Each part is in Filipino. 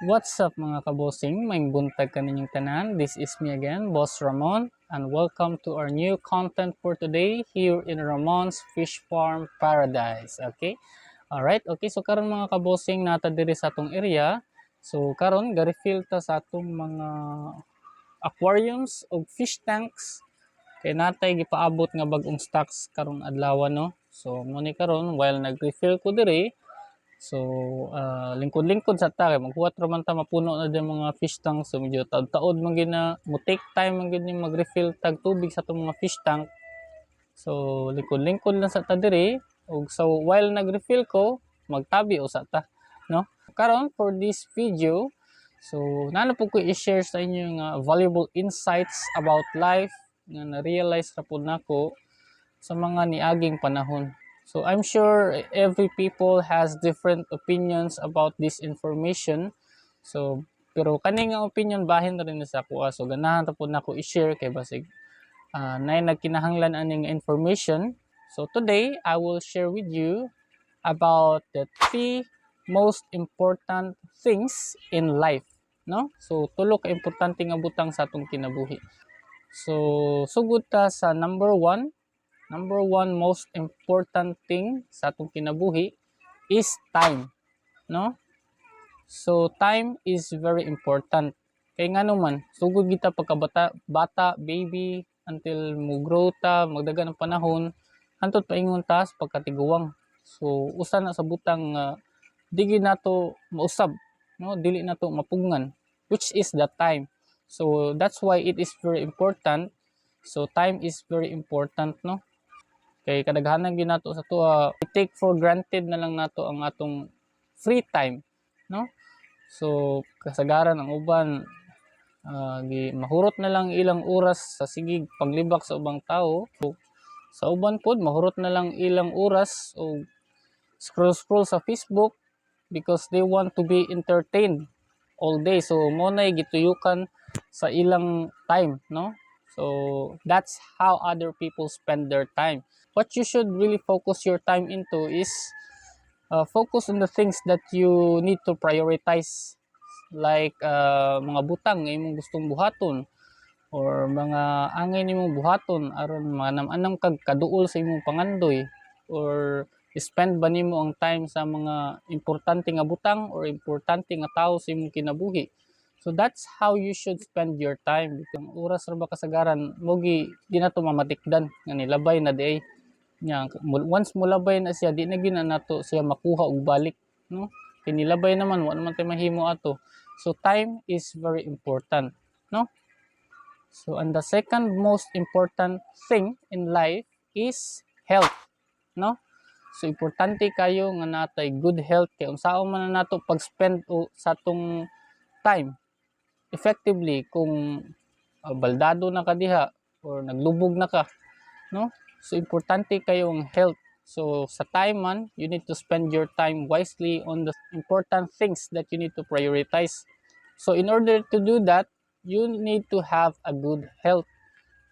What's up mga kabosing? May buntag kaninyong tanan. This is me again, Boss Ramon, and welcome to our new content for today here in Ramon's Fish Farm Paradise. Okay? Alright, okay. So karon mga kabosing nata diri sa atong area. So karon ga-refill ta sa atong mga aquariums o fish tanks. Kay natay gipaabot nga bag-ong stocks karon adlaw no. So mo ni karon while nag-refill ko diri. So, lingkod-lingkod sa ta kay maghuwat ra man ta mapuno na din mga fish tank. So, medyo taod-taod man gyud na mo take time man gyud ni mag-refill tag tubig sa atong mga fish tank. So, lingkod-lingkod lang sa ta diri. Ug so while nag-refill ko, magtabi usa ta, no? Karon for this video, so nana po ko i-share sa inyo nga valuable insights about life nga na-realize ra pud nako sa mga niaging panahon. So I'm sure every people has different opinions about this information. So pero kani nga opinion bahin na rin sa ako. So ganahan ta pud nako i-share kay basig nay nagkinahanglan aning information. So today I will share with you about the three most important things in life, no? So tulo ka importante nga butang sa atong kinabuhi. So sugod ta sa number one most important thing sa atong kinabuhi is time, no? So time is very important. Kay ngano man, sugod kita bata, baby until mo grow ta, magdaga ng panahon, hantod paingon ta sa pagkatiguwang. So usa na sa butang dili nato mausab, no? Dili nato mapugngan, which is the time. So that's why it is very important. So time is very important, no? Kay kadaghanan gyud nato sa tuwa, i-take for granted na lang nato ang atong free time, no? So kasagaran ang uban mahurot na lang ilang oras sa sigig paglibak sa ubang tao. So, sa uban pod mahurot na lang ilang oras o scroll sa Facebook because they want to be entertained all day. So mo nay gituyukan sa ilang time, no? So that's how other people spend their time. What you should really focus your time into is focus on the things that you need to prioritize, like mga butang nga imong gustong buhaton or mga angay nimong buhaton aron manam-anam kag kaduol sa imong pangandoy, or spend ba nimo ang time sa mga importante nga butang or importante nga tawo sa imong kinabuhi. So that's how you should spend your time. Ang oras ra ba kasagaran mo di na to mamatikdan nga nilabay na di ay nya. Once mo labay na siya, di na gyud nato siya makuha og balik, no? Kay nilabay naman wa naman tay mahimo ato. So time is very important, no? So and the second most important thing in life is health, no? So importante kayo nga natay good health kay unsaon man na nato pag-spend sa atong time effectively kung baldado na ka diha or naglubog na ka, no? So importante kayong health. So sa time man, you need to spend your time wisely on the important things that you need to prioritize. So in order to do that, you need to have a good health,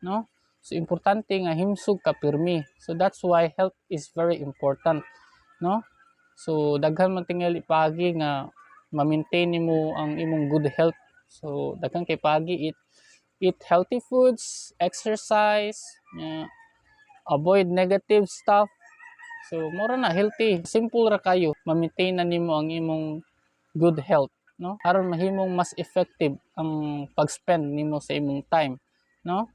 no? So importante nga himsog ka pirmi. So that's why health is very important, no? So daghan man tingali pagi nga ma-maintain nimo ang imong good health. So daghan kay pagi eat healthy foods, exercise, avoid negative stuff. So mura na healthy, simple ra kayo ma-maintain na nimo ang imong good health, no? Aron mahimong mas effective ang pag-spend nimo sa imong time, no?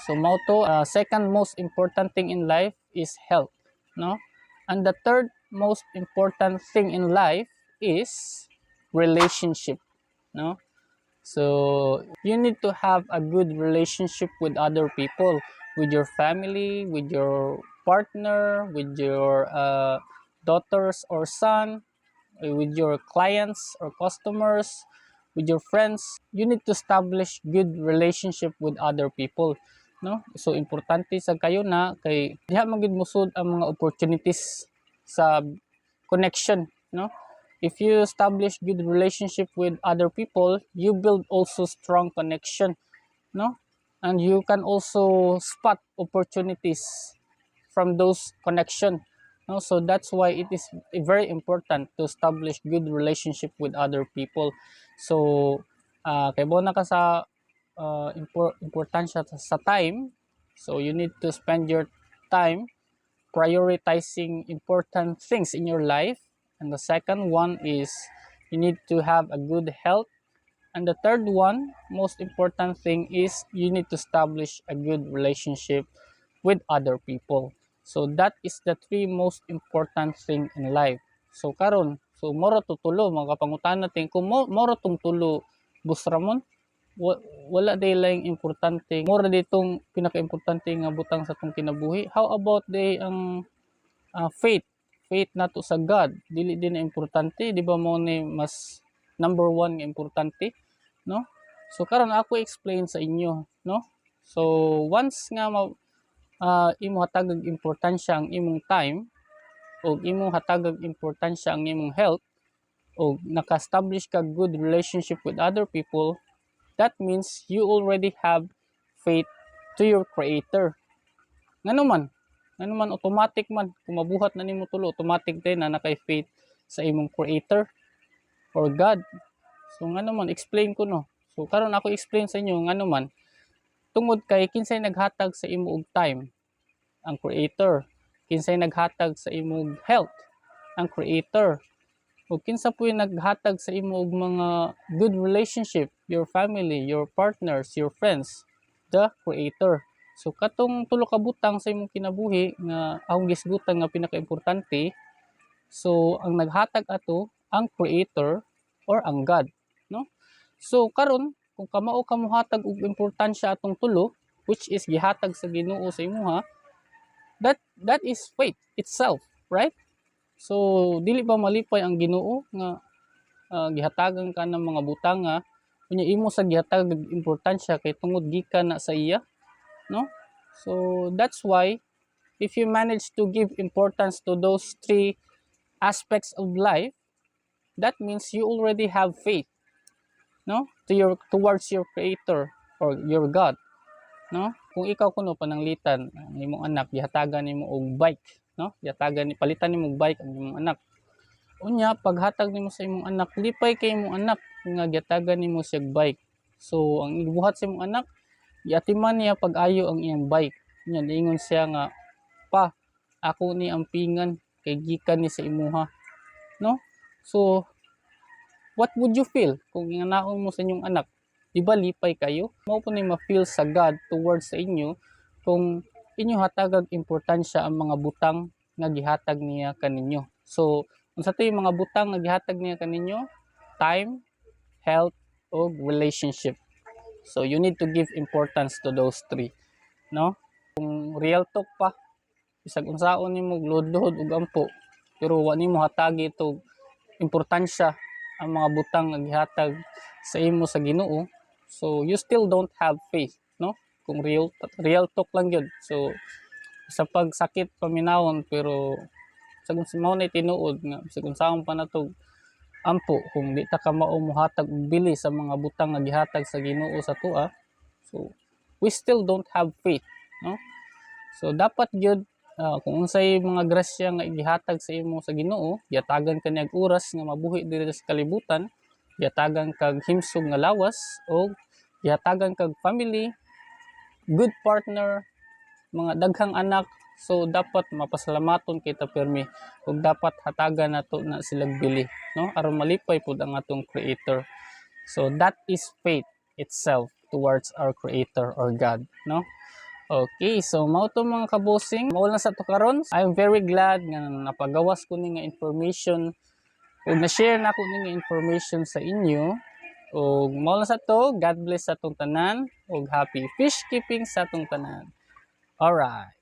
So mao to, second most important thing in life is health, no? And the third most important thing in life is relationship, no? So you need to have a good relationship with other people, with your family, with your partner, with your daughters or son, with your clients or customers, with your friends. You need to establish good relationship with other people, no? So importante sa kayo na kay diha man gid musud ang mga opportunities sa connection, no? If you establish good relationship with other people, you build also strong connection, no? And you can also spot opportunities from those connection. no? So that's why it is very important to establish good relationship with other people. So kay bona ka sa importansya sa time, so you need to spend your time prioritizing important things in your life. And the second one is you need to have a good health. And the third one, most important thing, is you need to establish a good relationship with other people. So that is the three most important thing in life. So karon, so moro tutulo mga kapangutan natin kung moro tong tulo, Boss Ramon, wala day lang importante. Moro ditong pinaka-importante nga butang sa tong kinabuhi. How about day ang faith? Faith nato sa God, dili din na importante, di ba mo ni mas number one nga importante, no? So karon ako explain sa inyo, no? So once nga imo hatagag importansya ang imong time o imo hatagag importansya ang imong health o naka-establish ka good relationship with other people, that means you already have faith to your creator. Ngano man automatic man kung mabuhat na nimo tulo, automatic din na nakay faith sa imong creator or God. So ngano man explain ko no. So karon ako explain sa inyo ngano man tungod kay kinsay naghatag sa imo og time, ang creator. Kinsay naghatag sa imo og health, ang creator. O kinsa puy naghatag sa imo og mga good relationship, your family, your partners, your friends, the creator. So katong tulo ka butang sa imong kinabuhi nga akong gisgutan nga pinakaimportante, so ang naghatag ato ang creator or ang God, no? So karon kung kamao ka mohatag og importansya atong tulo, which is gihatag sa Ginoo sa imuha, that is faith itself, right? So dili ba malipay ang Ginoo nga gihatagan ka ng mga butanga unya imo sa gihatag og importansya kay tungod gikan na sa iya, no? So that's why if you manage to give importance to those three aspects of life, that means you already have faith, no? Towards your creator or your God, no? Kung ikaw kuno pananglitan ang imong anak gihatagan nimo og bike, no? Palitan nimo og bike ang imong anak. Unya paghatag nimo sa imong anak, lipay kay imong anak nga gihatagan nimo siya bike. So ang ibuhat sa imong anak, giatiman niya pag-ayo ang iyang bike. Nya niingon siya nga, "Pa, ako ni ampingan kay gikan ni sa imuha." No? So what would you feel kung inganaon mo sa inyong anak? Di ba lipay kayo? Mao po ni ma-feel sa God towards sa inyo kung inyo hatagag importansya ang mga butang nga gihatag niya kaninyo. So unsa tay mga butang nga gihatag niya kaninyo? Time, health, o relationship. So you need to give importance to those three, no? Kung real talk pa, bisag unsaon nimo gludlod ug ampo, pero wa nimo hatagi ito importansya ang mga butang nga gihatag sa imo sa Ginoo, so you still don't have faith, no? Kung real talk lang yun. So sa pagsakit paminawon, pero sa kung mao na tinuod nga sa kung saon pa natog ampo kung di ta ka mao mohatag og bili sa mga butang nga gihatag sa Ginoo sa tua, so we still don't have faith, no? So dapat gyud kung unsay mga grasya nga gihatag sa imo sa Ginoo, giatagan kaniya og oras nga mabuhi diri sa kalibutan, giatagan kag himsog nga lawas o giatagan kag family, good partner, mga daghang anak. So dapat mapasalamaton kita permi ug dapat hatagan nato na silang bili, no? Aron malipay pud ang atong creator. So that is faith itself towards our creator or God, no? Okay, so mao to mga kabosing, mao lang sa to karon. I'm very glad nga napagawas ko ni nga information ug na-share na ko ni nga information sa inyo. Ug mao lang sa to, God bless sa atong tanan ug happy fish keeping sa atong tanan. Alright.